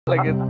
लगेच.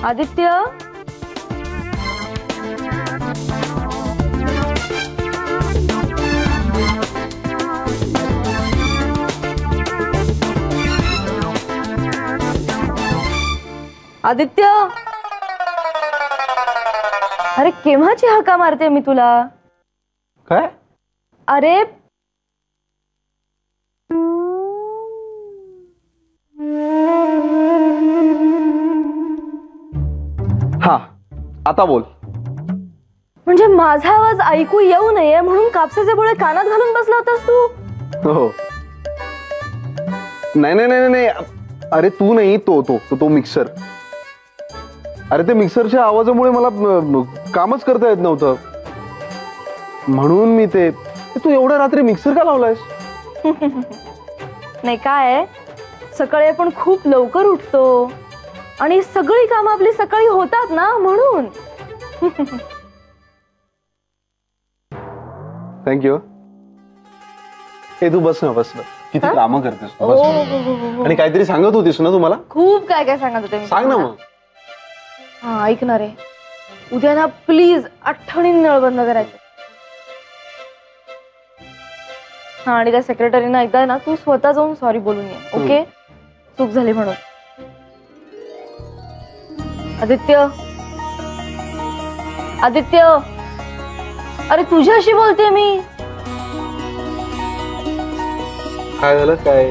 आदित्य, आदित्य, अरे केव्हाची हाका मारते मी तुला? काय? अरे हा, आता बोल. म्हणजे माझा आवाज ऐकू येऊ नये म्हणून कापसाचे बोळे कानात घालून बसला होतास तू? हो. नाही नाही नाही नाही, अरे तू नाही, तो मिक्सर. अरे ते मिक्सरच्या आवाजामुळे मला कामच करता येत नव्हतं, म्हणून मी ते. तू एवढ्या रात्री मिक्सर का लावलायस? नाही काय, सकाळी आपण खूप लवकर उठतो आणि सगळी कामं आपली सकाळी होतात ना, म्हणून. थँक्यू. हे तू बस ना, बस ना. किती कामं करतेस आणि काहीतरी सांगत होतीस ना तुम्हाला? खूप काय काय सांगत होते. सांग ना मग. हा, ऐकणार आहे. उद्या ना प्लीज आठवणीने नळ बंद करायचं. हा, आणि त्या सेक्रेटरीना एकदा ना तू स्वतः जाऊन सॉरी बोलून ये, ओके? चूक झाली म्हणून. आदित्य, आदित्य, अरे तुझ्याशी बोलते मी. काय झालं? काय?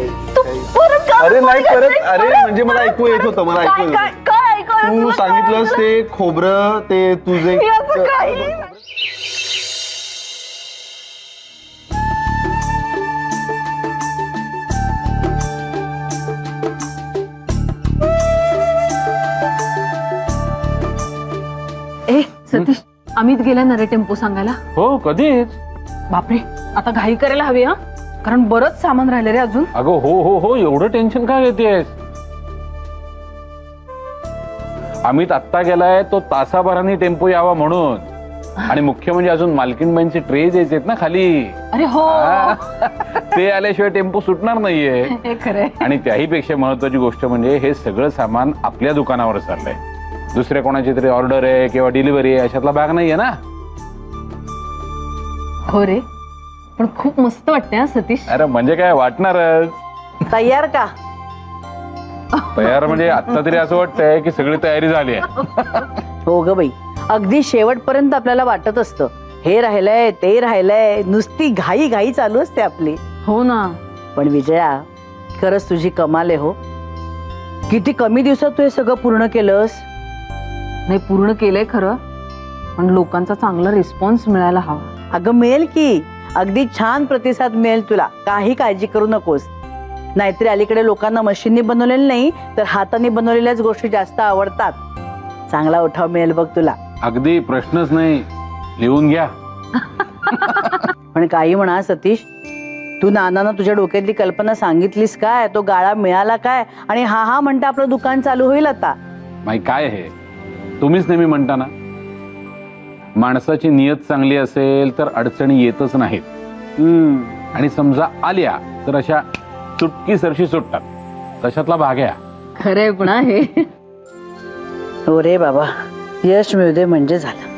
अरे नाही करत. अरे म्हणजे मला ऐकू येत होतं, मला ऐकू येत होतं. तू सांगितलंस ते खोबरं, ते तुझे. सतीश, अमित गेला ना रे टेम्पो सांगायला? हो, कधीच. बापरे, आता घाई करायला हवी हा, कारण बरंच सामान राहिले रे अजून. अगं हो हो हो, एवढं टेन्शन का घेतेस? अमित आत्ता गेलाय, तो तासाभराने टेम्पो यावा म्हणून. आणि मुख्य म्हणजे अजून मालकीनबाईंचे ट्रेज यायचेत ना खाली. अरे हो, ते आल्याशिवाय टेम्पो सुटणार नाहीये. हे खरंय. आणि त्याही पेक्षा महत्वाची गोष्ट म्हणजे हे सगळं सामान आपल्या दुकानावर चाललंय. दुसऱ्या कोणाची तरी ऑर्डर आहे किंवा डिलिव्हरी आहे अशातला भाग नाहीये ना. हो रे, पण खूप मस्त वाटते हा सतीश. अरे म्हणजे काय, वाटणारच. तयार का? तयार म्हणजे आता तरी असं वाटतंय की सगळी तयारी झाली आहे. हो ग बाई, अगदी शेवटपर्यंत आपल्याला वाटत असतं हे राहिलंय ते राहिलंय, नुसती घाई घाई चालू असते आपली. हो ना. पण विजया, खरंच तुझी कमाल आहे हो. किती कमी दिवसात तू हे सगळं पूर्ण केलंस. नाही, पूर्ण केलंय खरं, पण लोकांचा चांगला रिस्पॉन्स मिळायला हवा. अगं मिळेल की, अगदी छान प्रतिसाद मिळेल तुला, काही काळजी करू नकोस. नाहीतरी अलीकडे लोकांना मशीननी बनवलेलं नाही तर हाताने बनवलेल्याच गोष्टी जास्त आवडतात. चांगला उठाव मिळेल बघ तुला. अगदी प्रश्नच नाही, लिहून घ्या. पण काही म्हणा सतीश, तू नानांना तुझ्या डोक्यातली कल्पना सांगितलीस काय? तो गाळा मिळाला काय? आणि हा हा म्हणता आपलं दुकान चालू होईल आता. माई काय हे तुम्हीच नेहमी म्हणता ना, माणसाची नियत चांगली असेल तर अडचणी येतच नाहीत. आणि समजा आल्या तर अशा चुटकी सरशी सुटतात. तशातला भाग आहे. खरंय पण हे. हो रे बाबा, यश मिळू दे म्हणजे झालं.